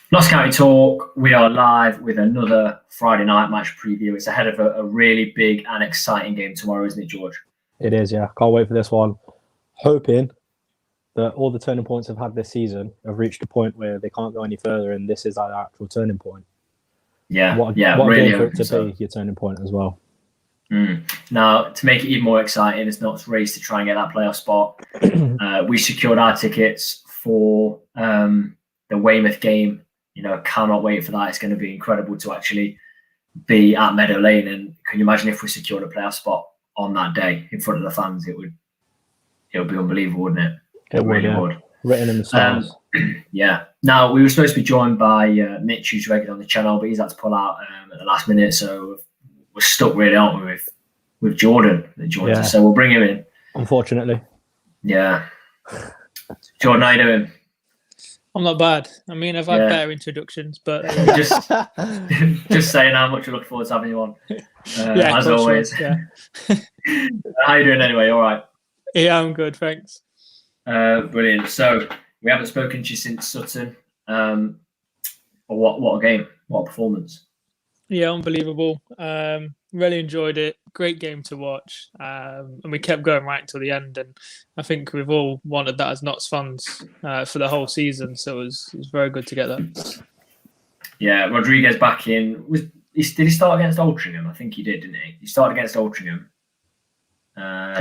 Notts County Talk, we are live with another Friday night match preview. It's ahead of a really big and exciting game tomorrow, isn't it, George? It is, yeah. Can't wait for this one. Hoping that all the turning points I've had this season have reached a point where they can't go any further, and this is our actual turning point. What really game for it to be your turning point as well. Now, to make it even more exciting, it's Notts' race to try and get that playoff spot. We secured our tickets for the Weymouth game. Cannot wait for that. It's going to be incredible to actually be at Meadow Lane. And can you imagine if we secured a playoff spot on that day in front of the fans? It would be unbelievable, wouldn't it? It really would. Written in the stars. Yeah. Now, we were supposed to be joined by Mitch, who's regular on the channel, but he's had to pull out at the last minute. So we're stuck, really, aren't we, with Jordan that joins us. So we'll bring him in. Unfortunately. Yeah. Jordan, how you doing? I'm not bad. I mean, I've had better introductions, but just saying how much we look forward to having you on. As always. Yeah. How you doing anyway? All right. Yeah, I'm good, thanks. Brilliant. So we haven't spoken to you since Sutton. What a game! What a performance! Yeah, unbelievable. Really enjoyed it. Great game to watch, and we kept going right till the end. And I think we've all wanted that as Notts fans for the whole season. So it was very good to get that. Yeah, Rodriguez back in. Did he start against Altrincham? I think he did, didn't he? He started against Altrincham.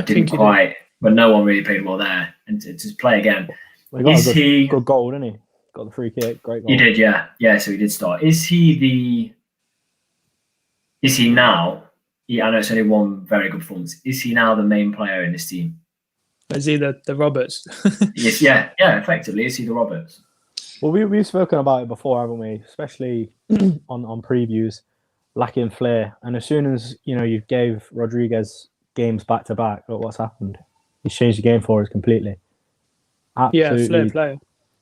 Didn't quite, but no one really played well there. And to play again, well, he got a good goal, didn't he? Got the free kick, great goal. He did, yeah. So he did start. Is he now? I know it's only one very good performance. Is he now the main player in this team? Is he the Roberts? Yes, yeah. Effectively, is he the Roberts? Well, we've spoken about it before, haven't we? Especially on previews, lacking flair. And as soon as you gave Rodriguez games back to back, look what's happened. He's changed the game for us completely. Absolutely. Yeah, flair player.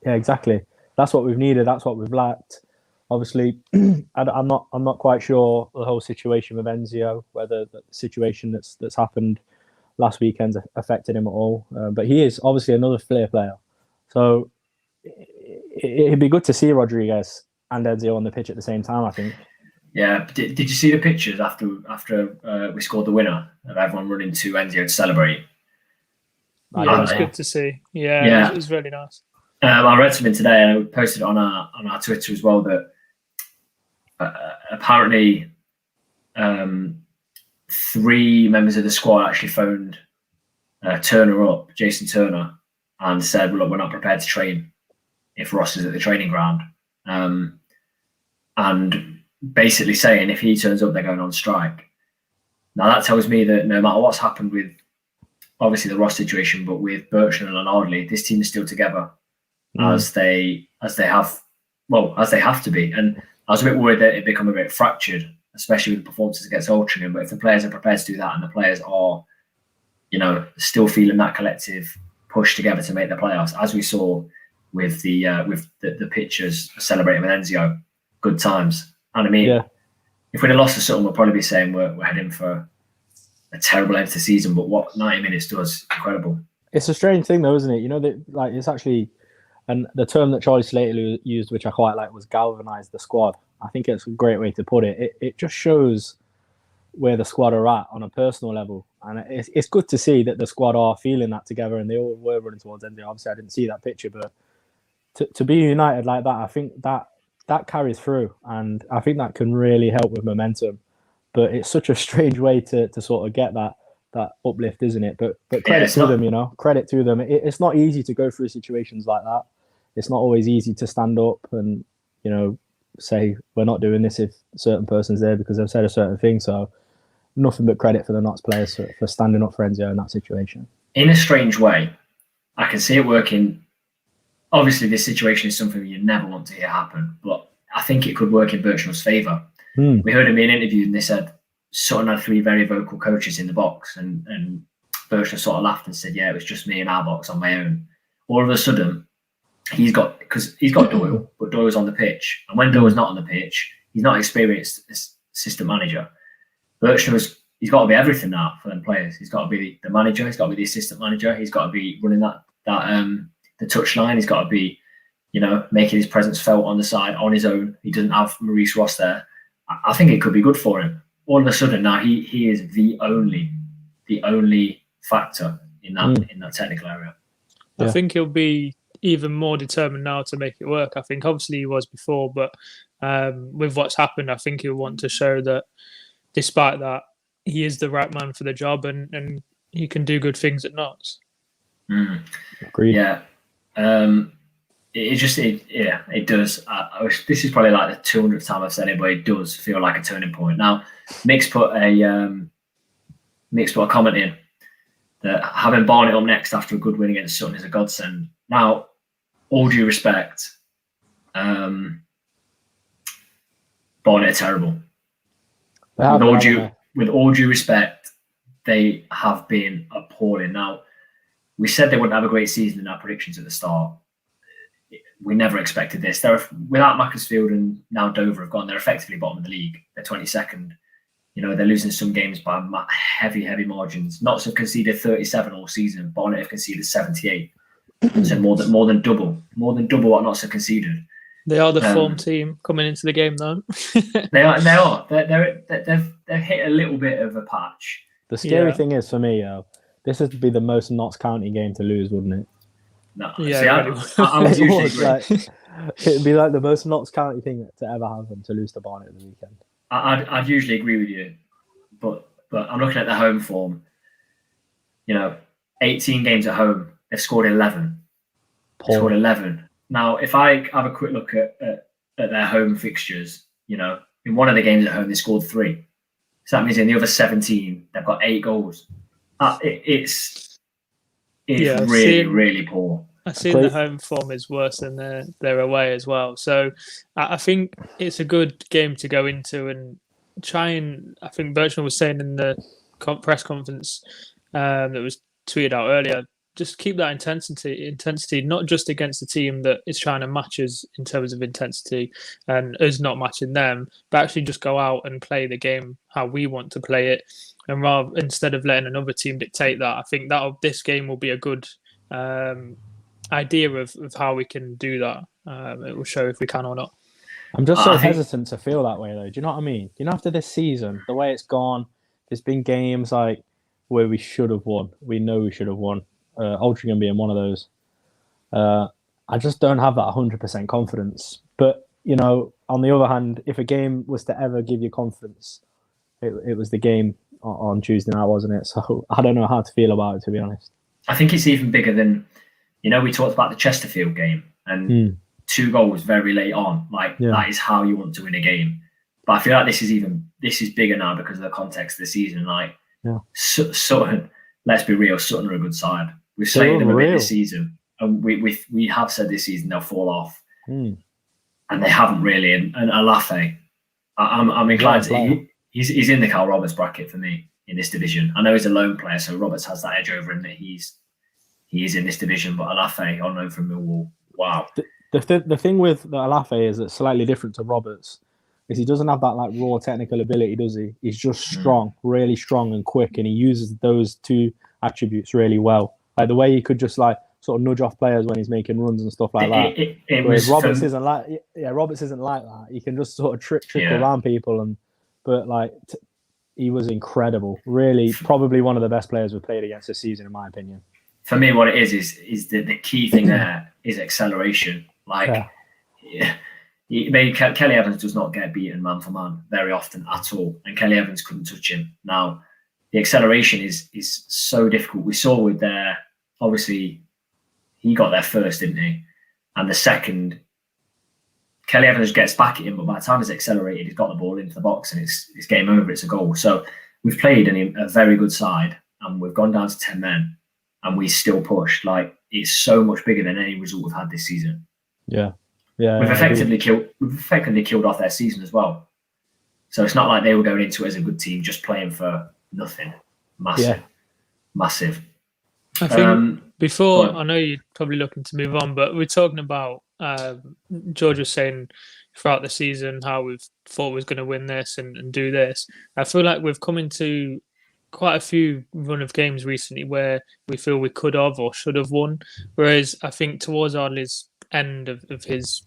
Yeah, exactly. That's what we've needed. That's what we've lacked. Obviously, I'm not quite sure the whole situation with Enzio, whether the situation that's happened last weekend's affected him at all. But he is obviously another flair player. So it'd be good to see Rodriguez and Enzio on the pitch at the same time, I think. Yeah. Did you see the pictures after we scored the winner of everyone running to Enzio to celebrate? Yeah, it was good to see. Yeah. It was really nice. I read something today, and I posted it on our Twitter as well, that apparently 3 members of the squad actually phoned Jason Turner, and said, well, look, we're not prepared to train if Ross is at the training ground. And basically saying if he turns up, they're going on strike. Now, that tells me that no matter what's happened with, obviously, the Ross situation, but with Birchnell and Ardley, this team is still together. As they have to be. And I was a bit worried that it become a bit fractured, especially with the performances against Altrincham. But if the players are prepared to do that, and the players are, still feeling that collective push together to make the playoffs, as we saw with the pictures celebrating with Enzio, good times. And I mean, if we'd have lost to Sutton, we'll probably be saying we're heading for a terrible end to the season. But what 90 minutes does, incredible. It's a strange thing, though, isn't it? It's actually. And the term that Charlie Slater used, which I quite like, was galvanise the squad. I think it's a great way to put it. It just shows where the squad are at on a personal level. And it's good to see that the squad are feeling that together, and they all were running towards Enzio. Obviously, I didn't see that picture, but to be united like that, I think that carries through. And I think that can really help with momentum. But it's such a strange way to sort of get that uplift, isn't it? But credit to them, credit to them. It's not easy to go through situations like that. It's not always easy to stand up and, say we're not doing this if a certain person's there because they've said a certain thing. So nothing but credit for the Notts players for standing up for Enzio in that situation. In a strange way, I can see it working. Obviously, this situation is something you never want to hear happen, but I think it could work in Birchnell's favour. We heard him being interviewed, and they said Sutton had 3 very vocal coaches in the box, and Birchnell sort of laughed and said, yeah, it was just me in our box on my own. All of a sudden, he's got Doyle, but Doyle's on the pitch. And when Doyle's not on the pitch, he's not experienced assistant manager. He's got to be everything now for them players. He's got to be the manager. He's got to be the assistant manager. He's got to be running the touchline. He's got to be, making his presence felt on the side on his own. He doesn't have Maurice Ross there. I think it could be good for him. All of a sudden now he is the only factor in that technical area. I think he'll be even more determined now to make it work. I think obviously he was before, but with what's happened, I think he'll want to show that despite that, he is the right man for the job and he can do good things at Notts. Agreed. Yeah. It does. This is probably like the 200th time I've said it, but it does feel like a turning point. Now, Mick's put a comment in that having Barnet up next after a good win against Sutton is a godsend. Now, all due respect, Barnet are terrible. With all due respect, they have been appalling. Now, we said they wouldn't have a great season in our predictions at the start. We never expected this. Without Macclesfield and now Dover have gone, they're effectively bottom of the league. They're 22nd. They're losing some games by heavy margins. Notts have conceded 37 all season. Barnet have conceded 78. So more than double what Notts have conceded. They are the form team coming into the game, though. They are. They've hit a little bit of a patch. The scary thing is for me, this would be the most Notts County game to lose, wouldn't it? No, yeah, I would usually agree. It'd be like the most Notts County thing to ever happen to lose to Barnet at the weekend. I'd usually agree with you, but I'm looking at the home form. 18 games at home, they've scored 11. They've scored 11. Now, if I have a quick look at their home fixtures, in one of the games at home they scored 3. So that means in the other 17 they've got 8 goals. It's really poor. I've seen the home form is worse than their away as well. So I think it's a good game to go into and try and. I think Bertrand was saying in the press conference that was tweeted out earlier, just keep that intensity, not just against the team that is trying to match us in terms of intensity and us not matching them, but actually just go out and play the game how we want to play it. And instead of letting another team dictate that, I think this game will be a good idea of how we can do that. It will show if we can or not. I'm just so hesitant to feel that way, though. Do you know what I mean? After this season, the way it's gone, there's been games like where we should have won. We know we should have won. Altrincham being one of those. I just don't have that 100% confidence. But, on the other hand, if a game was to ever give you confidence, it was the game on Tuesday night, wasn't it? So I don't know how to feel about it, to be honest. I think it's even bigger than, we talked about the Chesterfield game and 2 goals very late on. That is how you want to win a game. But I feel like this is bigger now because of the context of the season. Sutton, let's be real, Sutton are a good side. We've slated them a bit this season. And we have said this season they'll fall off. And they haven't really. And Alafe, I'm inclined to... He's in the Cal Roberts bracket for me in this division. I know he's a lone player, so Roberts has that edge over him that he is in this division. But Alafe, on loan from Millwall, wow. The thing with the Alafe is it's slightly different to Roberts, is he doesn't have that raw technical ability, does he? He's just strong, really strong and quick, and he uses those 2 attributes really well. Like the way he could just sort of nudge off players when he's making runs and stuff like that. Whereas Roberts isn't like that. He can just sort of trick around people But he was incredible. Really, probably one of the best players we've played against this season, in my opinion. For me, what it is the key thing there is acceleration. Maybe Kelly Evans does not get beaten man for man very often at all, and Kelly Evans couldn't touch him. Now, the acceleration is so difficult. We saw with obviously, he got there first, didn't he? And the second, Kelly Evans gets back at him, but by the time he's accelerated, he's got the ball into the box and it's game over. It's a goal. So we've played a very good side and we've gone down to 10 men and we still pushed. It's so much bigger than any result we've had this season. Yeah. We've effectively killed off their season as well. So it's not like they were going into it as a good team, just playing for nothing. Massive. I think before, I know you're probably looking to move on, but we're talking about, George was saying throughout the season how we've thought we was going to win this and do this. I feel like we've come into quite a few run of games recently where we feel we could have or should have won. Whereas I think towards Ardley's end of his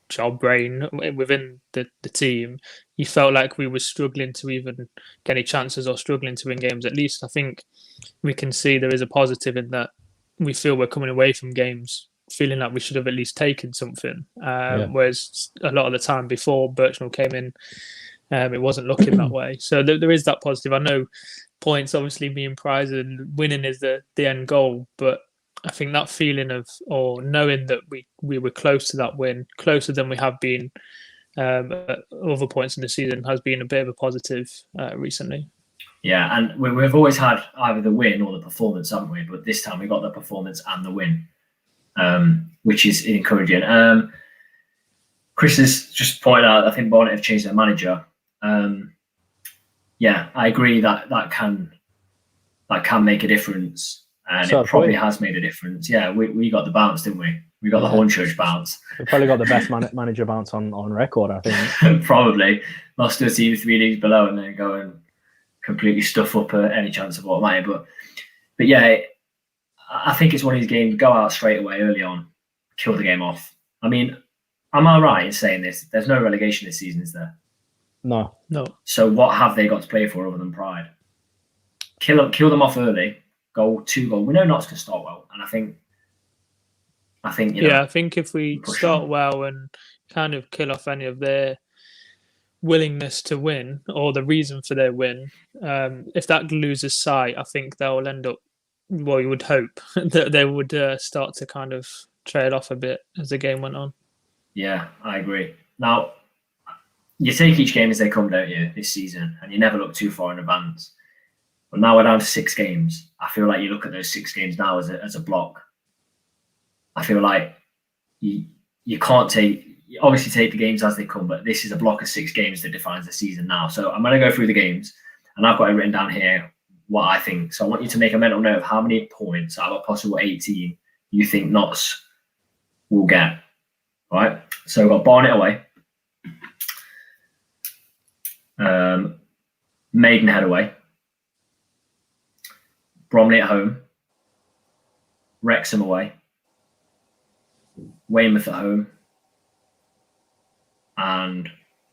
job reign within the team, you felt like we were struggling to even get any chances or struggling to win games. At least I think we can see there is a positive in that we feel we're coming away from games feeling like we should have at least taken something. Whereas a lot of the time before Birchnell came in, it wasn't looking that way. So there is that positive. I know points obviously being prized and winning is the end goal, but I think that feeling of, or knowing that we were close to that win, closer than we have been at other points in the season, has been a bit of a positive recently. Yeah, and we've always had either the win or the performance, haven't we? But this time we got the performance and the win, which is encouraging. Chris has just pointed out, I think Barnet have changed their manager. Yeah, I agree that can make a difference. And so it probably has made a difference. Yeah, we got the bounce, didn't we? We got the Hornchurch bounce. We probably got the best manager bounce on record, I think. Probably. Lost to a team 3 leagues below and then go and completely stuff up any chance of automatic. But yeah, I think it's one of these games, go out straight away early on, kill the game off. I mean, am I right in saying this? There's no relegation this season, is there? No. So what have they got to play for other than pride? Kill them off early. Goal, 2 goal. We know Notts can start well, and I think I think if we start well and kind of kill off any of their willingness to win or the reason for their win, if that loses sight, I think they'll end up. Well, you would hope that they would start to kind of trail off a bit as the game went on. Yeah, I agree. Now, you take each game as they come, don't you, this season, and you never look too far in advance. But now we're down to 6 games. I feel like you look at those 6 games now as a block. I feel like you can't obviously take the games as they come, but this is a block of 6 games that defines the season now. So I'm going to go through the games, and I've got it written down here what I think. So I want you to make a mental note of how many points out of a possible 18 you think Notts will get. All right. So we've got Barnet away, Maidenhead away, Bromley at home, Wrexham away, Weymouth at home, and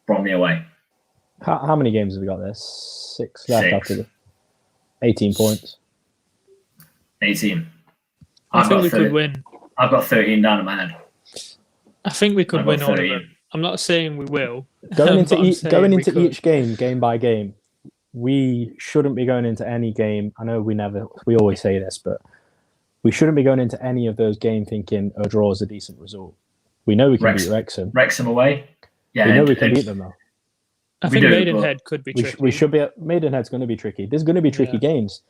Bromley away. How many games have we got there? 6 left 6. after the 18 points. 18. I think we could win. I've got 13 down in my head. I think we could win all of them. I'm not saying we will. Going into each game by game, we shouldn't be going into any game. I know we always say this, but we shouldn't be going into any of those games thinking a draw is a decent result. We know we can beat Wrexham. Wrexham away? Yeah. We know we can beat them though. I think Maidenhead could be tricky. We should be. Maidenhead's going to be tricky. There's going to be tricky games,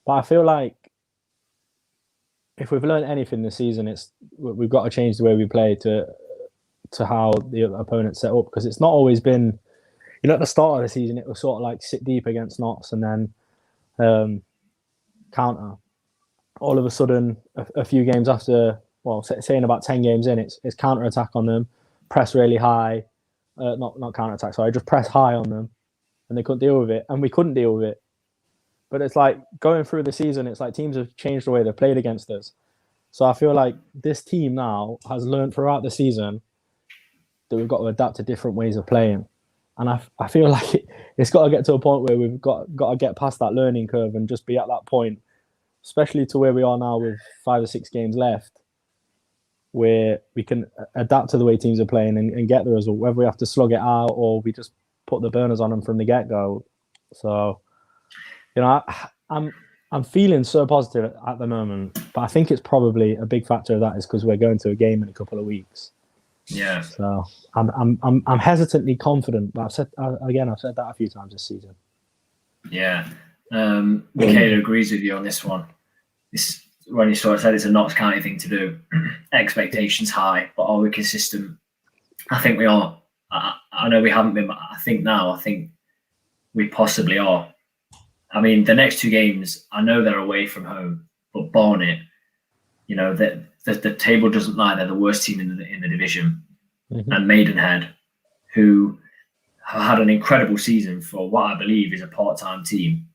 but I feel like if we've learned anything this season, we've got to change the way we play to how the opponents set up, because it's not always been. At the start of the season, it was sort of like sit deep against Notts and then counter. All of a sudden, a few games after, saying about 10 games in, it's counter attack on them, press really high. Not counter attack, sorry, just press high on them, and they couldn't deal with it, and we couldn't deal with it. But it's like going through the season, it's like teams have changed the way they've played against us. So I feel like this team now has learned throughout the season that we've got to adapt to different ways of playing. And I feel like it's got to get to a point where we've got to get past that learning curve and just be at that point, especially to where we are now with 5 or 6 games left, where we can adapt to the way teams are playing and get the result, whether we have to slug it out or we just put the burners on them from the get-go. So, I'm feeling so positive at the moment, but I think it's probably a big factor of that is because we're going to a game in a couple of weeks. Yeah. So I'm hesitantly confident, but I've said that a few times this season. Yeah. Michaela agrees with you on this one. When you sort of said it's a Notts County thing to do, expectations high, but are we consistent? I think we are. I know we haven't been, but I think we possibly are. I mean, the next 2 games, I know they're away from home, but Barnet, the table doesn't lie. They're the worst team in the division. Mm-hmm. And Maidenhead, who have had an incredible season for what I believe is a part-time team,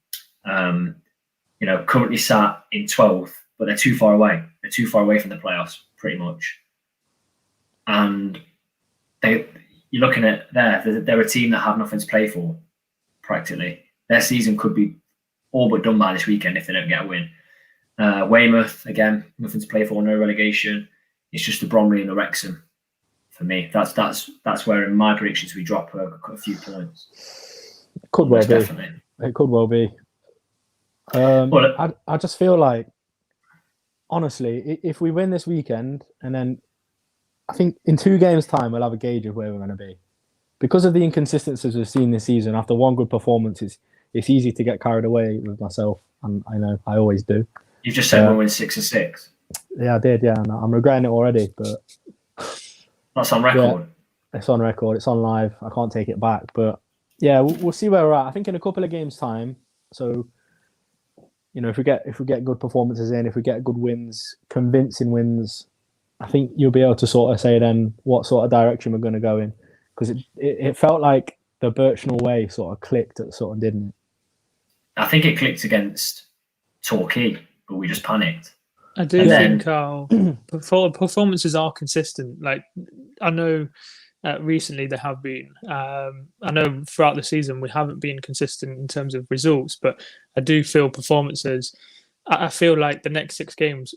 currently sat in 12th, but they're too far away. They're too far away from the playoffs. pretty much. And you're looking at they're a team that have nothing to play for, practically. Their season could be all but done by this weekend if they don't get a win. Weymouth, again, nothing to play for, no relegation. It's just the Bromley and the Wrexham for me. That's where in my predictions we drop a few points. It could well be. Definitely. It could well be. I just feel like, honestly, if we win this weekend, and then I think in 2 games' time we'll have a gauge of where we're going to be. Because of the inconsistencies we've seen this season, after one good performance, it's easy to get carried away with myself, and I know I always do. You've just said we'll win 6 or 6. Yeah, I did. Yeah, and I'm regretting it already, but that's on record. Yeah, it's on record. It's on live. I can't take it back. But yeah, we'll see where we're at. I think in a couple of games' time. So, if we get good performances in, if we get good wins, convincing wins, I think you'll be able to sort of say then what sort of direction we're going to go in, because it felt like the Birchnell way sort of clicked at Sutton, didn't it? I think it clicked against Torquay, but we just panicked. I do think our performances are consistent. Like, I know recently they have been. I know throughout the season we haven't been consistent in terms of results, but I do feel performances. I feel like the next 6 games,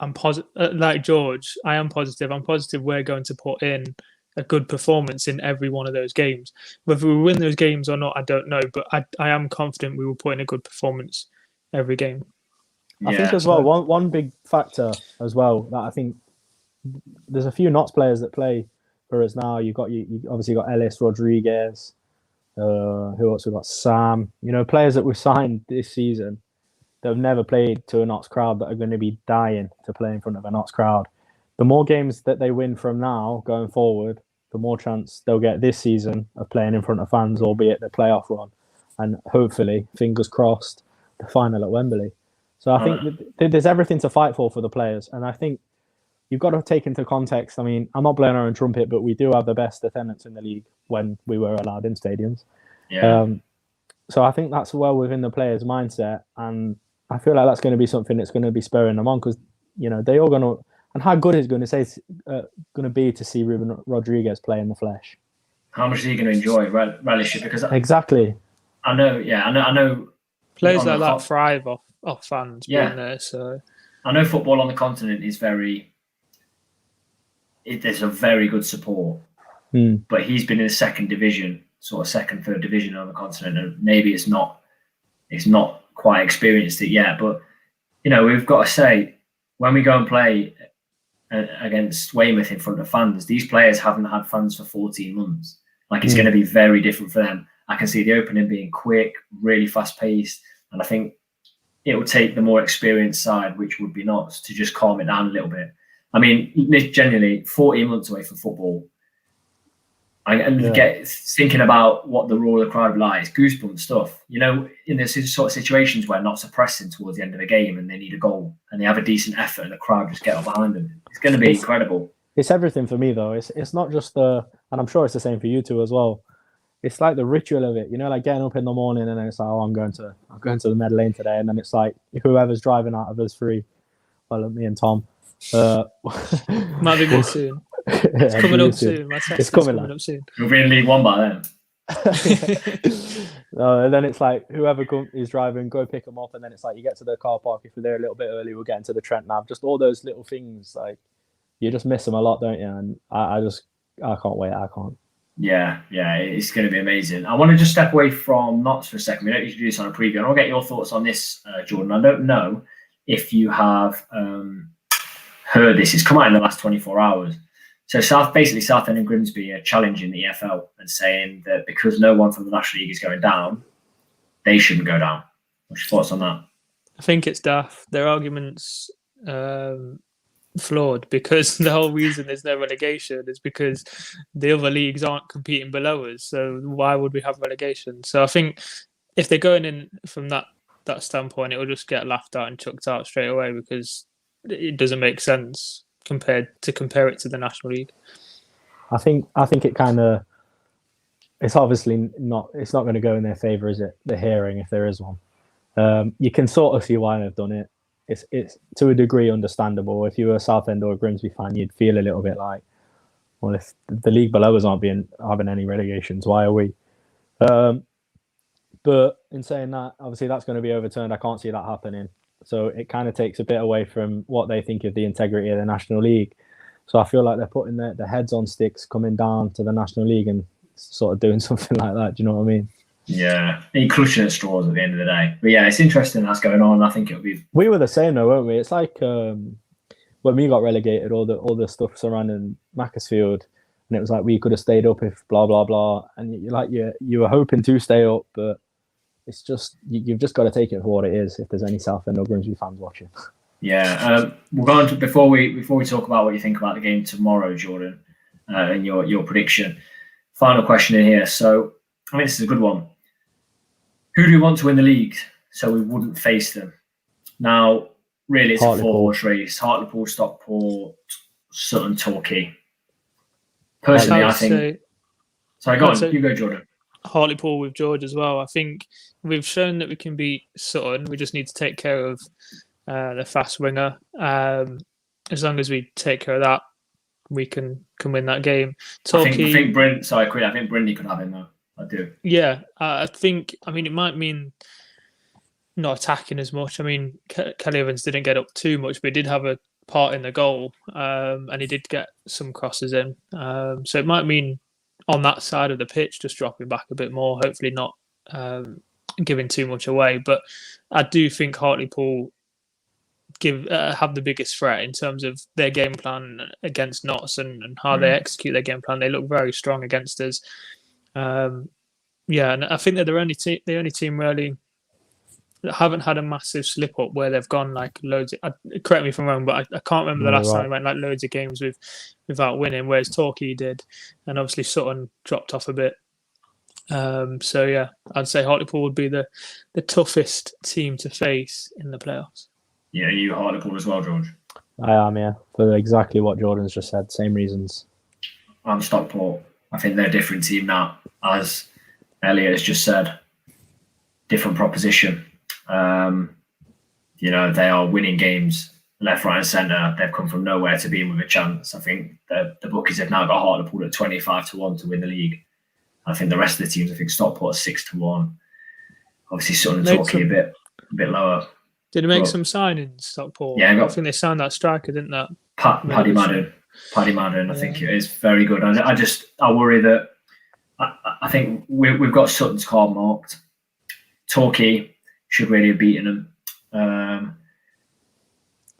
I'm positive. Like George, I am positive. I'm positive we're going to put in a good performance in every one of those games. Whether we win those games or not, I don't know, but I am confident we will put in a good performance every game. I think as well, one big factor as well that I think there's a few Notts players that play for us now. You obviously got Ellis, Rodriguez, who else? We've got Sam. Players that we've signed this season that have never played to a Notts crowd that are going to be dying to play in front of a Notts crowd. The more games that they win from now going forward, the more chance they'll get this season of playing in front of fans, albeit the playoff run, and hopefully, fingers crossed, the final at Wembley. So I think there's everything to fight for the players. And I think you've got to take into context, I mean, I'm not blowing our own trumpet, but we do have the best attendance in the league when we were allowed in stadiums. Yeah. So I think that's well within the players' mindset. And I feel like that's going to be something that's going to be spurring them on, because, they all going to... And how good is going to be to see Ruben Rodriguez play in the flesh? How much is he going to enjoy relish it? Because exactly. I know. Players like that thrive off fans being there. So I know football on the continent is there's a very good support, but he's been in the 2nd division, sort of 2nd, 3rd division on the continent, and maybe it's not quite experienced it yet. But we've got to say, when we go and play against Weymouth in front of fans, these players haven't had fans for 14 months. Like, it's going to be very different for them. I can see the opening being quick, really fast paced, and I think it will take the more experienced side, which would be Notts, to just calm it down a little bit. I mean, generally, 14 months away from football, get thinking about what the roar of the crowd will be like. It's goosebump stuff. In this sort of situations where Notts are pressing towards the end of the game and they need a goal and they have a decent effort and the crowd just get up behind them. It's going to be incredible. It's everything for me, though. It's not just and I'm sure it's the same for you two as well. It's like the ritual of it, like getting up in the morning and then it's like, I'm going to the Meadow Lane today, and then it's like whoever's driving out of us 3, well, me and Tom, might be good soon. It's coming up soon. It's coming up soon. You'll be in League One by then. And then it's like whoever is driving, go pick them up, and then it's like you get to the car park. If you're there a little bit early, we'll get into the Trent Nav. Just all those little things, like you just miss them a lot, don't you? And I can't wait. I can't. Yeah, it's going to be amazing. I want to just step away from Notts for a second. We don't usually do this on a preview, and I'll get your thoughts on this, Jordan. I don't know if you have heard this. It's come out in the last 24 hours. So Southend and Grimsby are challenging the EFL and saying that because no one from the National League is going down, they shouldn't go down. What's your thoughts on that? I think it's daft. Their arguments flawed, because the whole reason there's no relegation is because the other leagues aren't competing below us. So why would we have relegation? So I think if they're going in from that standpoint, it will just get laughed at and chucked out straight away, because it doesn't make sense compare it to the National League. I think it kind of, it's obviously not going to go in their favour, is it? The hearing, if there is one. You can sort of see why they've done it. it's to a degree understandable. If you were a Southend or a Grimsby fan, you'd feel a little bit like, well, if the league below us aren't having any relegations, why are we? But in saying that, obviously that's going to be overturned. I can't see that happening. So it kind of takes a bit away from what they think of the integrity of the National League. So I feel like they're putting their heads on sticks, coming down to the National League and sort of doing something like that. Do you know what I mean? Yeah, he clutching at straws at the end of the day. But yeah, it's interesting that's going on. I think it'll be. We were the same though, weren't we? It's like when we got relegated, all the stuff surrounding Macclesfield, and it was like we could have stayed up if blah blah blah, and you were hoping to stay up, but it's just you've just got to take it for what it is. If there's any Southend or Grimsby fans watching. Yeah, we'll go on to before we talk about what you think about the game tomorrow, Jordan, and your prediction. Final question in here. So I mean, this is a good one. Who do we want to win the league so we wouldn't face them? Now, really, it's a 4-horse race. Hartlepool, Stockport, Sutton, Torquay. Personally, I think. Sorry, go on. You go, Jordan. Hartlepool with George as well. I think we've shown that we can beat Sutton. We just need to take care of the fast winger. As long as we take care of that, we can win that game. Torquay, I think Brindley could have him though. I do. Yeah, I think. I mean, it might mean not attacking as much. I mean, Kelly Evans didn't get up too much, but he did have a part in the goal, and he did get some crosses in. So it might mean on that side of the pitch, just dropping back a bit more. Hopefully, not giving too much away. But I do think Hartlepool have the biggest threat in terms of their game plan against Notts and how they execute their game plan. They look very strong against us. And I think they're the only team really that haven't had a massive slip up where they've gone like loads. Correct me if I'm wrong, but I can't remember the last time they went like loads of games without winning. Whereas Torquay did, and obviously Sutton dropped off a bit. So yeah, I'd say Hartlepool would be the toughest team to face in the playoffs. Yeah, you Hartlepool as well, George. I am, yeah, for exactly what Jordan's just said. Same reasons. I'm Stockport. I think they're a different team now, as Elliot has just said. Different proposition. They are winning games left, right, and centre. They've come from nowhere to being with a chance. I think the bookies have now got Hartlepool at 25-1 to win the league. I think the rest of the teams, I think Stockport 6-1. Obviously, Sutton and Torquay a bit lower. Did they make some signings, Stockport? Yeah, I think they signed that striker, didn't they? Paddy Madden. I think it is very good. I worry that I think we've got Sutton's card marked. Torquay should really have beaten them.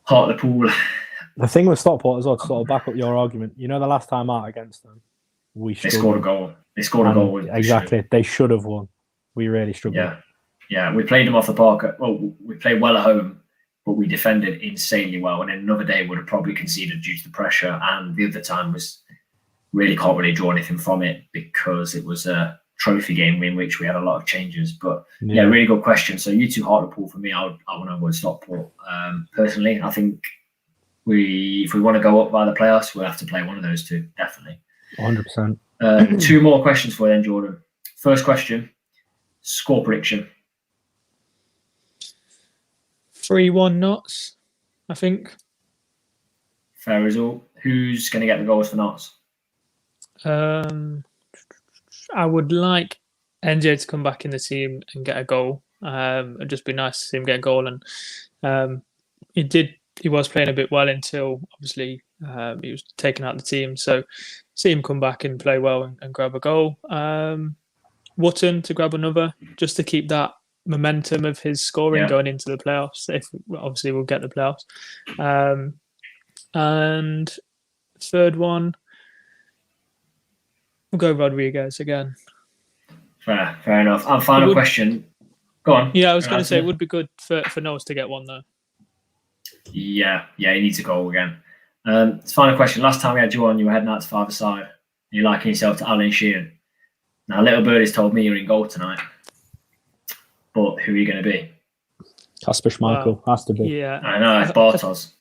Hartlepool. The thing with Stockport as well, to sort of back up your argument, the last time out against them, they scored a goal. They scored a goal. Exactly. They should have won. We really struggled. Yeah. We played them off the park. We played well at home, but we defended insanely well. And then another day would have probably conceded due to the pressure. And the other time was can't really draw anything from it because it was a trophy game in which we had a lot of changes. But really good question. So you two Hartlepool for me, I want to avoid Stockport. Personally, I think if we want to go up by the playoffs, we'll have to play one of those two, definitely. 100%. Two more questions for you then, Jordan. First question, score prediction. 3-1 Notts, I think. Fair result. Who's going to get the goals for Notts? I would like NJ to come back in the team and get a goal. It'd just be nice to see him get a goal. And he was playing a bit well until obviously he was taken out of the team. So see him come back and play well and grab a goal. Wotton to grab another, just to keep that momentum of his scoring going into the playoffs. If obviously we'll get the playoffs. And third one, we'll go Rodriguez again. Fair enough. And final question. Go on. Yeah, I was going to say it would be good for Knowles to get one though. Yeah, he needs a goal again. Final question. Last time we had you on, you were heading out to Father Side. You're liking yourself to Alan Sheehan. Now, Little Birdie's told me you're in goal tonight. But who are you going to be? Kasper Schmeichel has to be. Yeah, I know, it's Bartos.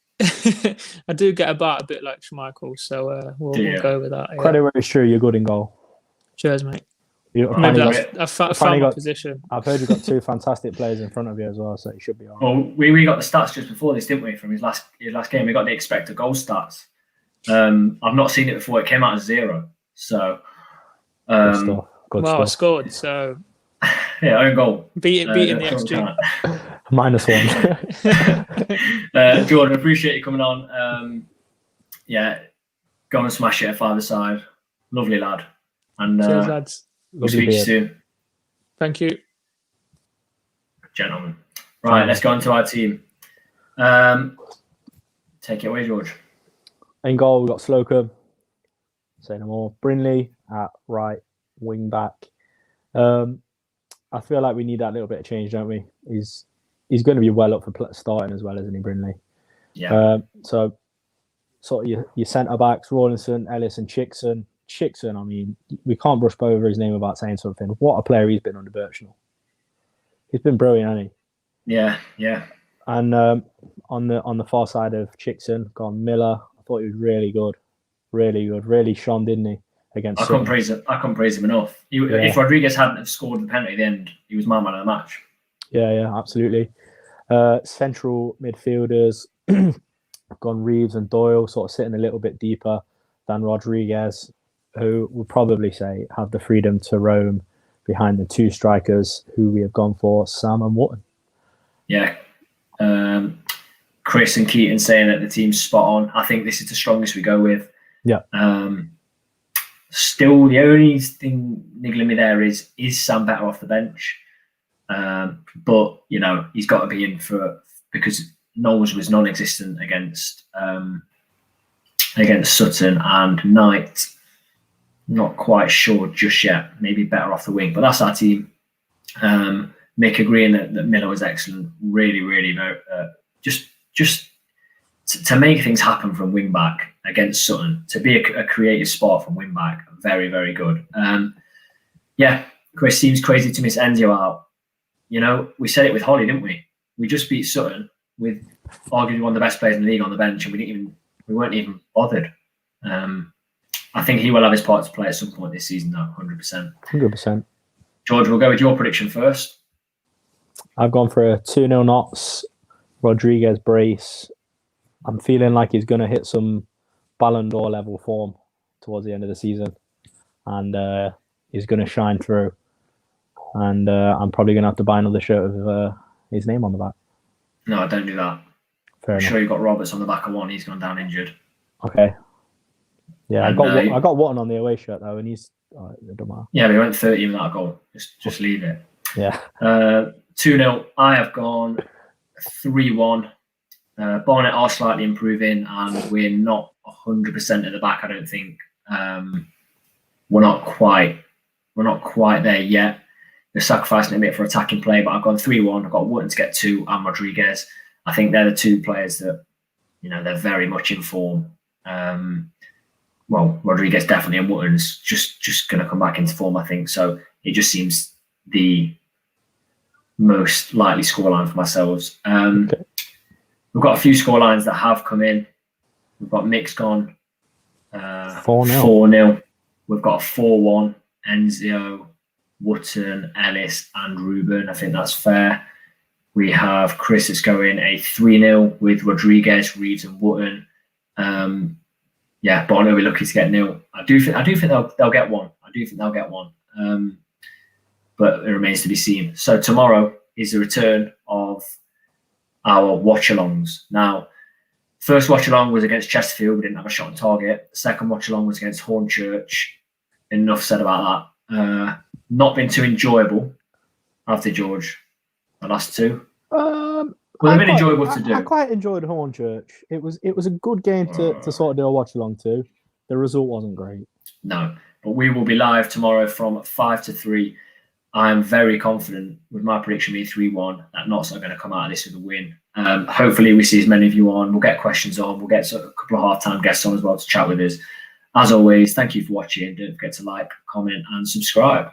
I do get about a bit like Schmeichel, so we'll go with that. Yeah. Credit where it's true, you're good in goal. Cheers, mate. You Right. Maybe apparently that's got, I found my got- position. I've heard you've got two fantastic players in front of you as well, so you should be all right. Well, we got the stats just before this, didn't we? From his last game, we got the expected goal stats. I've not seen it before. It came out as 0. So, Good stuff. Good Well, I stuff. scored, so yeah, own goal. beating the Don't XG. -1. Jordan, appreciate you coming on. Yeah, go and smash it at 5-a-side. Lovely lad. And Cheers, lads. we'll speak to you soon. Thank you. Gentlemen. Right, let's go on to our team. Take it away, George. In goal, we've got Slocum. Say no more. Brinley at right wing back. I feel like we need that little bit of change, don't we? He's going to be well up for starting as well, isn't he, Brinley? Yeah. So sort of your centre backs, Rawlinson, Ellis, and Chickson. Chickson, I mean, we can't brush over his name without saying something. What a player he's been under Birchnell. He's been brilliant, hasn't he? Yeah. And on the far side of Chickson, gone Miller. I thought he was really good. Really shone, didn't he? Against I couldn't praise him enough. If Rodriguez hadn't have scored the penalty at the end, he was my man of the match. Yeah, absolutely. Central midfielders, gone Reeves and Doyle, sort of sitting a little bit deeper than Rodriguez, who would probably say have the freedom to roam behind the two strikers who we have gone for, Sam and Wootton. Yeah. Chris and Keaton saying that the team's spot on. I think this is the strongest we go with. Yeah. Still, the only thing niggling me there is Sam better off the bench? But, he's got to be in because Knowles was non-existent against Sutton, and Knight, not quite sure just yet. Maybe better off the wing, but that's our team. Mick agreeing that Miller was excellent. Really, just to make things happen from wing back against Sutton, to be a creative spot from wing back, very, very good. Chris, seems crazy to miss Enzio out. We said it with Holly, didn't we? We just beat Sutton with arguably one of the best players in the league on the bench, and we weren't even bothered. I think he will have his part to play at some point this season, though, 100%. 100%. George, we'll go with your prediction first. I've gone for a 2-0 Knots, Rodriguez brace. I'm feeling like he's going to hit some Ballon d'Or level form towards the end of the season, and he's going to shine through. And I'm probably going to have to buy another shirt with his name on the back. No, don't do that. Fair I'm enough. sure you've got Roberts on the back of one. He's gone down injured. Okay. Yeah, And, I got Wootton on the away shirt though, and he's it don't matter. Yeah, we went 30 without a goal. Just leave it. Yeah. 2-0. I have gone 3-1. Barnet are slightly improving, and we're not 100% at the back. I don't think we're not quite there yet. They're sacrificing a bit for attacking play, but I've gone 3-1. I've got Wootton to get 2 and Rodriguez. I think they're the two players that they're very much in form. Rodriguez definitely, and Wootton's just going to come back into form, I think. So it just seems the most likely scoreline for ourselves. Okay. We've got a few scorelines that have come in. We've got Mick's gone 4-0. We've got a 4-1, Enzio, Wootton, Ellis, and Ruben. I think that's fair. We have Chris that's going a 3-0 with Rodriguez, Reeves, and Wootton. But I know we're lucky to get 0. I do think they'll get one. But it remains to be seen. So tomorrow is the return of our watch-alongs. Now, first watch-along was against Chesterfield. We didn't have a shot on target. The second watch-along was against Hornchurch. Enough said about that. Not been too enjoyable, have they, George? The last two? Well, they've been enjoyable to do. I quite enjoyed Hornchurch. It was a good game to sort of do a watch-along to. The result wasn't great. No, but we will be live tomorrow from 5 to 3. I am very confident with my prediction being 3-1 that Notts are going to come out of this with a win. Hopefully we see as many of you on. We'll get questions on. We'll get a couple of half-time guests on as well to chat with us. As always, thank you for watching. Don't forget to like, comment and subscribe.